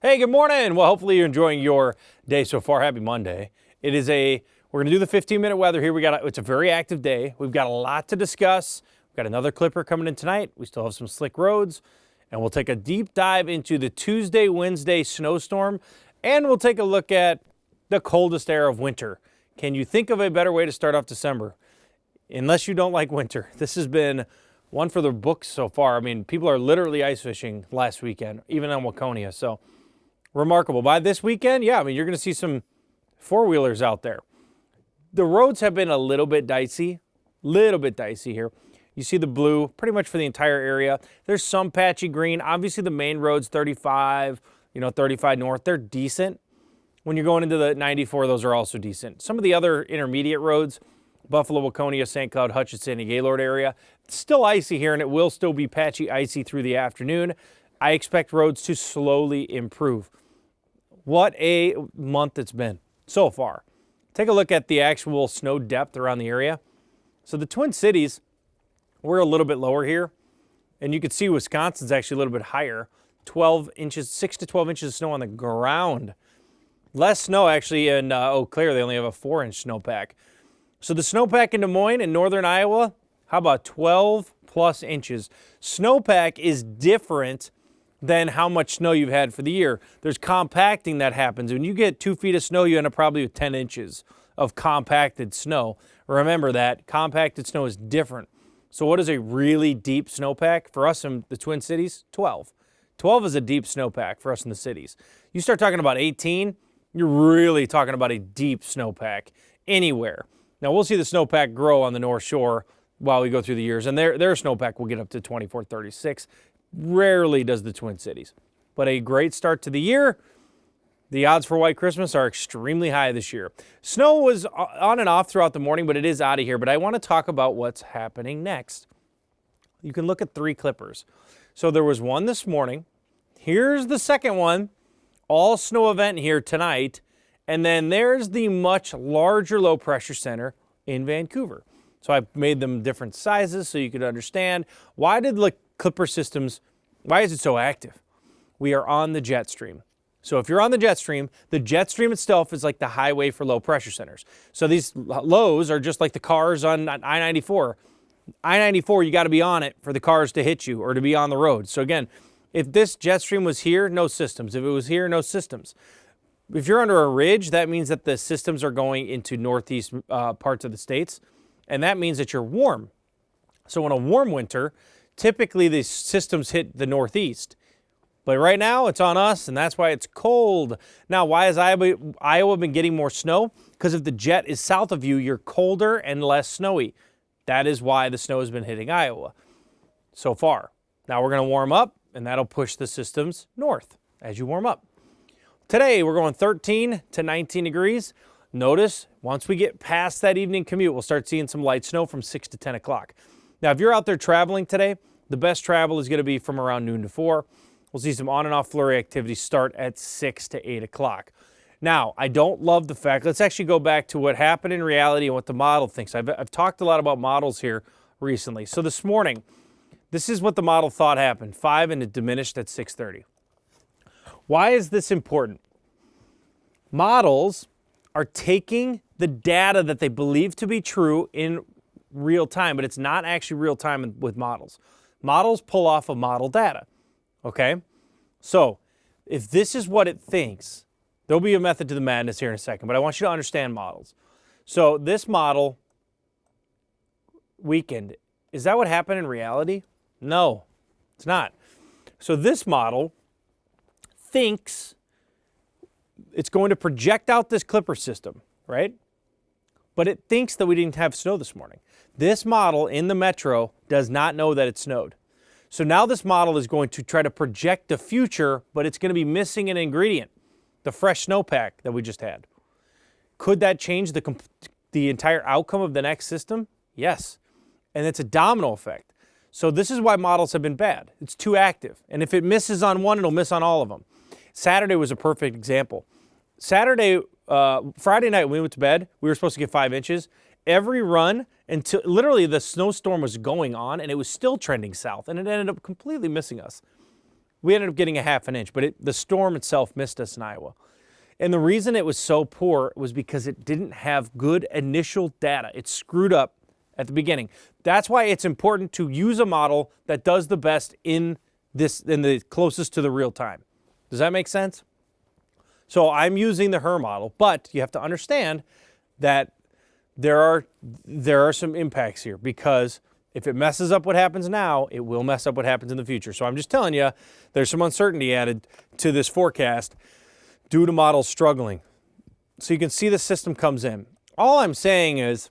Hey, good morning. Well, hopefully you're enjoying your day so far. Happy Monday. We're going to do the 15-minute weather here. It's a very active day. We've got a lot to discuss. We've got another clipper coming in tonight. We still have some slick roads, and we'll take a deep dive into the Tuesday, Wednesday snowstorm, and we'll take a look at the coldest era of winter. Can you think of a better way to start off December? Unless you don't like winter. This has been one for the books so far. I mean, people are literally ice fishing last weekend, even on Waconia. So remarkable. By this weekend, yeah, I mean, you're going to see some four-wheelers out there. The roads have been a little bit dicey here. You see the blue pretty much for the entire area. There's some patchy green. Obviously, the main roads, 35, 35 north, they're decent. When you're going into the 94, those are also decent. Some of the other intermediate roads, Buffalo, Waconia, St. Cloud, Hutchinson, and Gaylord area, it's still icy here, and it will still be patchy icy through the afternoon. I expect roads to slowly improve. What a month it's been so far. Take a look at the actual snow depth around the area. So the Twin Cities, we're a little bit lower here, and you can see Wisconsin's actually a little bit higher. 12 inches, 6 to 12 inches of snow on the ground. Less snow actually in Eau Claire. They only have a 4-inch snowpack. So the snowpack in Des Moines in northern Iowa, how about 12 plus inches? Snowpack is different than how much snow you've had for the year. There's compacting that happens. When you get 2 feet of snow, you end up probably with 10 inches of compacted snow. Remember that compacted snow is different. So what is a really deep snowpack? For us in the Twin Cities, 12. 12 is a deep snowpack for us in the cities. You start talking about 18, you're really talking about a deep snowpack anywhere. Now we'll see the snowpack grow on the North Shore while we go through the years, and their snowpack will get up to 24, 36. Rarely does the Twin Cities. But a great start to the year. The odds for White Christmas are extremely high this year. Snow was on and off throughout the morning, but it is out of here. But I want to talk about what's happening next. You can look at 3 clippers. So there was one this morning. Here's the second one. All snow event here tonight. And then there's the much larger low pressure center in Vancouver. So I made them different sizes so you could understand. Why is it so active? We are on the jet stream. So if you're on the jet stream itself is like the highway for low pressure centers. So these lows are just like the cars on I-94. I-94, you got to be on it for the cars to hit you or to be on the road. So again, if this jet stream was here, no systems. If it was here, no systems. If you're under a ridge, that means that the systems are going into northeast parts of the states, and that means that you're warm. So in a warm winter, typically these systems hit the northeast. But right now it's on us, and that's why it's cold. Now, why has Iowa been getting more snow? Because if the jet is south of you, you're colder and less snowy. That is why the snow has been hitting Iowa so far. Now we're going to warm up, and that'll push the systems north as you warm up. Today, we're going 13 to 19 degrees. Notice, once we get past that evening commute, we'll start seeing some light snow from 6 to 10 o'clock. Now, if you're out there traveling today, the best travel is going to be from around noon to 4. We'll see some on and off flurry activity start at 6 to 8 o'clock. Now, I don't love the fact, let's actually go back to what happened in reality and what the model thinks. I've talked a lot about models here recently. So this morning, this is what the model thought happened, 5 and it diminished at 6:30. Why is this important? Models are taking the data that they believe to be true in real time, but it's not actually real time with models. Models pull off of model data. Okay, so if this is what it thinks, there'll be a method to the madness here in a second, but I want you to understand models. So this model weakened. Is that what happened in reality? No, it's not. So this model thinks it's going to project out this clipper system, right? But it thinks that we didn't have snow this morning. This model in the metro does not know that it snowed. So now this model is going to try to project the future, but it's going to be missing an ingredient, the fresh snowpack that we just had. Could that change the entire outcome of the next system? Yes. And it's a domino effect. So this is why models have been bad. It's too active. And if it misses on one, it'll miss on all of them. Saturday was a perfect example. Friday night when we went to bed, we were supposed to get 5 inches. Every run until literally the snowstorm was going on and it was still trending south and it ended up completely missing us. We ended up getting a half an inch, but the storm itself missed us in Iowa. And the reason it was so poor was because it didn't have good initial data. It screwed up at the beginning. That's why it's important to use a model that does the best in the closest to the real time. Does that make sense? So I'm using the HRRR model, but you have to understand that there are some impacts here, because if it messes up what happens now, it will mess up what happens in the future. So I'm just telling you, there's some uncertainty added to this forecast due to models struggling. So you can see the system comes in. All I'm saying is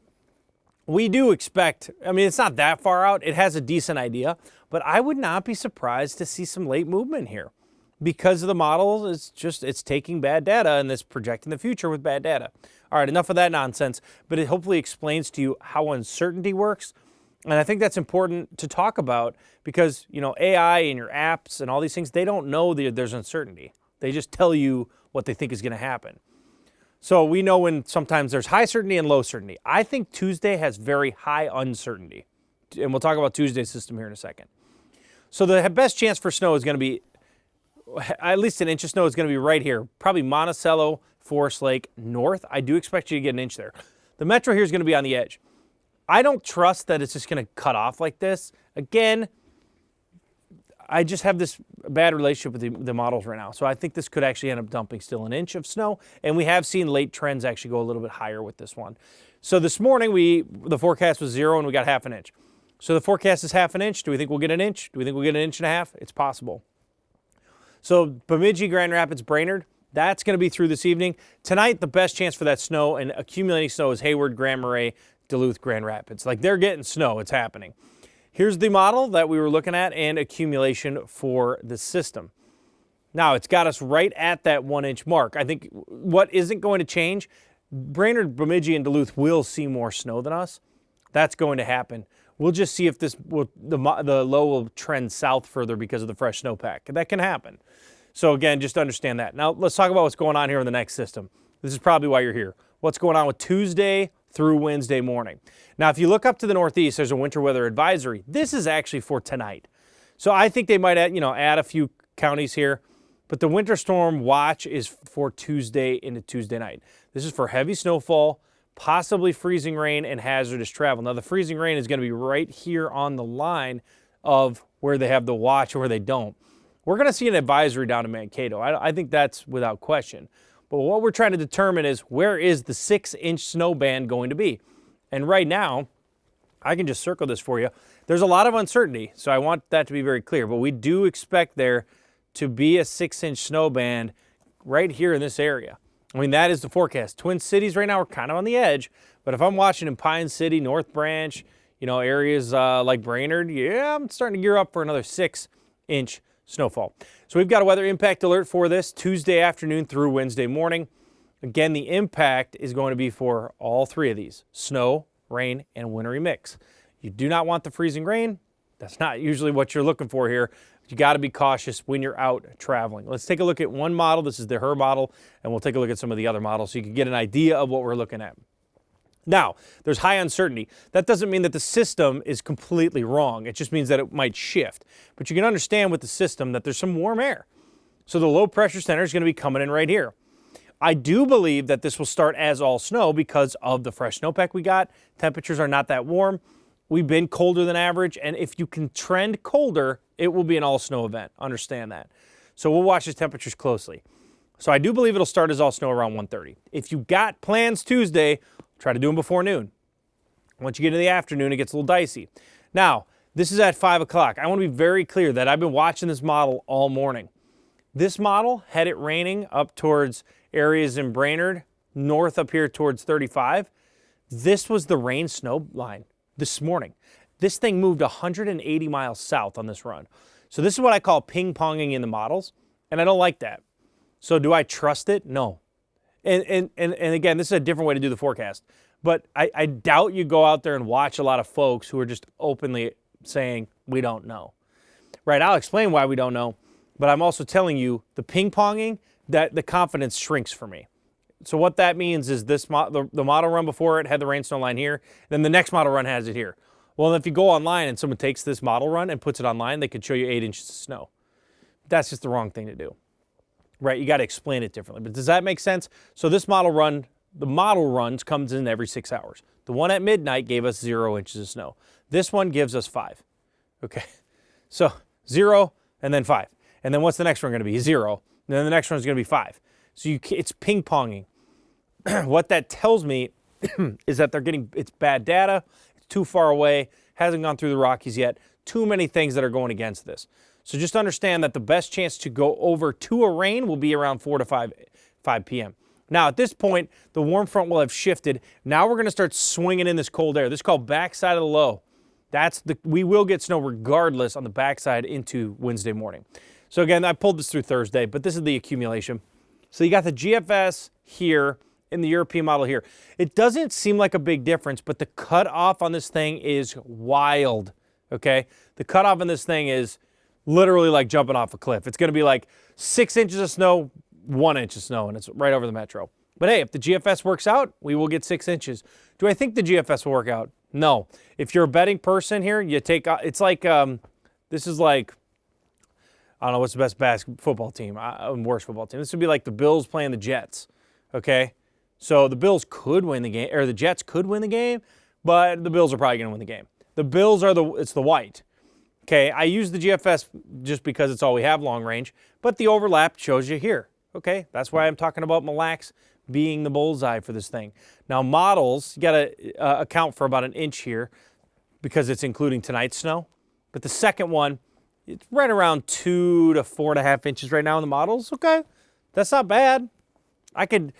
we do expect, I mean, it's not that far out. It has a decent idea, but I would not be surprised to see some late movement here because of the model. It's taking bad data and it's projecting the future with bad data. All right, enough of that nonsense, but it hopefully explains to you how uncertainty works. And I think that's important to talk about because, you know, AI and your apps and all these things, they don't know there's uncertainty. They just tell you what they think is going to happen. So we know when sometimes there's high certainty and low certainty. I think Tuesday has very high uncertainty. And we'll talk about Tuesday's system here in a second. So the best chance for snow is going to be, at least an inch of snow is going to be right here. Probably Monticello, Forest Lake, north. I do expect you to get an inch there. The metro here is going to be on the edge. I don't trust that it's just going to cut off like this. Again, I just have this bad relationship with the models right now. So I think this could actually end up dumping still an inch of snow. And we have seen late trends actually go a little bit higher with this one. So this morning, the forecast was 0 and we got half an inch. So the forecast is half an inch. Do we think we'll get an inch? Do we think we'll get an inch and a half? It's possible. So Bemidji, Grand Rapids, Brainerd, that's going to be through this evening. Tonight, the best chance for that snow and accumulating snow is Hayward, Grand Marais, Duluth, Grand Rapids. Like, they're getting snow. It's happening. Here's the model that we were looking at and accumulation for the system. Now, it's got us right at that 1 inch mark. I think what isn't going to change, Brainerd, Bemidji, and Duluth will see more snow than us. That's going to happen. We'll just see if the low will trend south further because of the fresh snowpack. That can happen. So again, just understand that. Now, let's talk about what's going on here in the next system. This is probably why you're here. What's going on with Tuesday through Wednesday morning. Now, if you look up to the northeast, there's a winter weather advisory. This is actually for tonight. So I think they might add a few counties here, but the winter storm watch is for Tuesday into Tuesday night. This is for heavy snowfall, possibly freezing rain, and hazardous travel. Now, the freezing rain is going to be right here on the line of where they have the watch or where they don't. We're going to see an advisory down in Mankato. I think that's without question. But what we're trying to determine is where is the 6-inch snow band going to be? And right now, I can just circle this for you. There's a lot of uncertainty, so I want that to be very clear. But we do expect there to be a 6-inch snow band right here in this area. I mean, that is the forecast. Twin Cities right now are kind of on the edge. But if I'm watching in Pine City, North Branch, areas like Brainerd, yeah, I'm starting to gear up for another 6-inch snowfall. So we've got a weather impact alert for this Tuesday afternoon through Wednesday morning. Again, the impact is going to be for all three of these: snow, rain, and wintry mix. You do not want the freezing rain. That's not usually what you're looking for here. You got to be cautious when you're out traveling. Let's take a look at one model. This is the HRRR model, and we'll take a look at some of the other models so you can get an idea of what we're looking at. Now, there's high uncertainty. That doesn't mean that the system is completely wrong. It just means that it might shift. But you can understand with the system that there's some warm air. So the low pressure center is going to be coming in right here. I do believe that this will start as all snow because of the fresh snowpack we got. Temperatures are not that warm. We've been colder than average, and if you can trend colder, it will be an all snow event. Understand that. So we'll watch the temperatures closely. So I do believe it'll start as all snow around 1:30. If you got plans Tuesday, try to do them before noon. Once you get into the afternoon, it gets a little dicey. Now, this is at 5 o'clock. I want to be very clear that I've been watching this model all morning. This model had it raining up towards areas in Brainerd, north up here towards 35. This was the rain snow line this morning. This thing moved 180 miles south on this run. So this is what I call ping-ponging in the models, and I don't like that. So do I trust it? No. And again, this is a different way to do the forecast. But I doubt you go out there and watch a lot of folks who are just openly saying, we don't know. Right, I'll explain why we don't know. But I'm also telling you, the ping-ponging, that the confidence shrinks for me. So what that means is the model run before it had the rain snow line here. Then the next model run has it here. Well, if you go online and someone takes this model run and puts it online, they could show you 8 inches of snow. that's just the wrong thing to do, right? You got to explain it differently. But does that make sense? So this model run, the model runs comes in every 6 hours. The one at midnight gave us 0 inches of snow. This one gives us 5. Okay, so 0 and then 5. And then what's the next one going to be? 0. And then the next one is going to be 5. So it's ping-ponging. What that tells me is that it's bad data, it's too far away, hasn't gone through the Rockies yet, too many things that are going against this. So just understand that the best chance to go over to a rain will be around 4 to 5 p.m. Now, at this point, the warm front will have shifted. Now we're going to start swinging in this cold air. This is called backside of the low. We will get snow regardless on the backside into Wednesday morning. So again, I pulled this through Thursday, but this is the accumulation. So you got the GFS here in the European model here. It doesn't seem like a big difference, but the cutoff on this thing is wild, okay? The cutoff on this thing is literally like jumping off a cliff. It's going to be like 6 inches of snow, 1 inch of snow, and it's right over the metro. But hey, if the GFS works out, we will get 6 inches. Do I think the GFS will work out? No. If you're a betting person here, you take, it's like, this is like, I don't know what's the best football team, worst football team. This would be like the Bills playing the Jets, okay? So the Bills could win the game, or the Jets could win the game, but the Bills are probably going to win the game. The Bills are it's the white. Okay, I use the GFS just because it's all we have long range, but the overlap shows you here. Okay, that's why I'm talking about Mille Lacs being the bullseye for this thing. Now models, you got to account for about 1 inch here because it's including tonight's snow. But the second one, it's right around 2 to 4.5 inches right now in the models. Okay, that's not bad. I could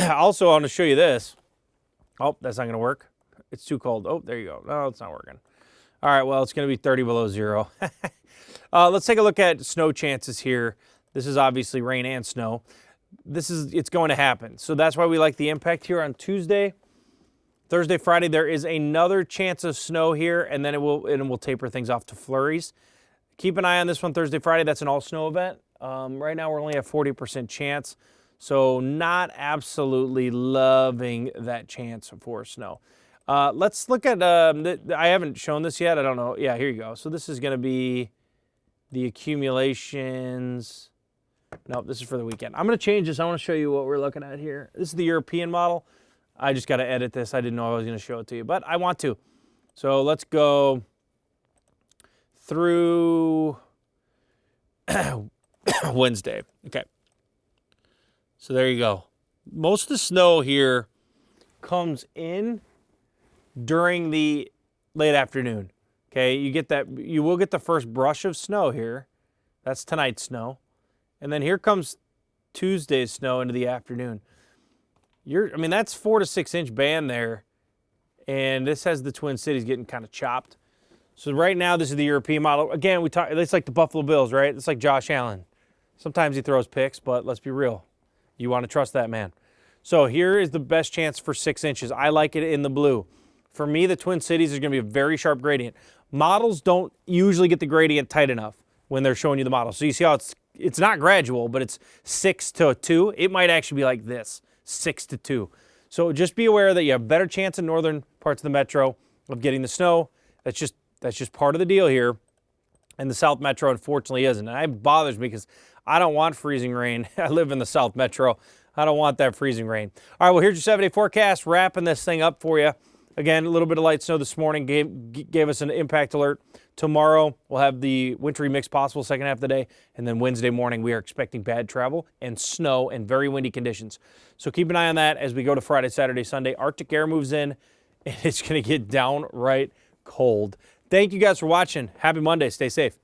also want to show you this. Oh, that's not going to work. It's too cold. Oh, there you go. No, it's not working. All right, well, it's going to be 30 below 0. Let's take a look at snow chances here. This is obviously rain and snow. It's going to happen. So that's why we like the impact here on Tuesday. Thursday, Friday, there is another chance of snow here, and then it will taper things off to flurries. Keep an eye on this one Thursday, Friday. That's an all-snow event. Right now, we're only at 40% chance, so not absolutely loving that chance for snow. Let's look at, I haven't shown this yet. I don't know. Yeah, here you go. So this is going to be the accumulations. No, this is for the weekend. I'm going to change this. I want to show you what we're looking at here. This is the European model. I just got to edit this. I didn't know I was going to show it to you, but I want to. So let's go through Wednesday. Okay. So there you go. Most of the snow here comes in during the late afternoon. Okay, you will get the first brush of snow here. That's tonight's snow. And then here comes Tuesday's snow into the afternoon. That's 4 to 6 inch band there. And this has the Twin Cities getting kind of chopped. So right now, this is the European model. Again, it's like the Buffalo Bills, right? It's like Josh Allen. Sometimes he throws picks, but let's be real. You want to trust that man. So here is the best chance for 6 inches. I like it in the blue. For me, the Twin Cities is going to be a very sharp gradient. Models don't usually get the gradient tight enough when they're showing you the model. So you see how it's not gradual, but it's 6 to 2. It might actually be like this, 6 to 2. So just be aware that you have a better chance in northern parts of the metro of getting the snow. That's just part of the deal here. And the South Metro, unfortunately, isn't. And it bothers me because I don't want freezing rain. I live in the South Metro. I don't want that freezing rain. All right, well, here's your 7-day forecast, wrapping this thing up for you. Again, a little bit of light snow this morning gave us an impact alert. Tomorrow, we'll have the wintry mix possible second half of the day. And then Wednesday morning, we are expecting bad travel and snow and very windy conditions. So keep an eye on that as we go to Friday, Saturday, Sunday. Arctic air moves in, and it's going to get downright cold. Thank you guys for watching. Happy Monday. Stay safe.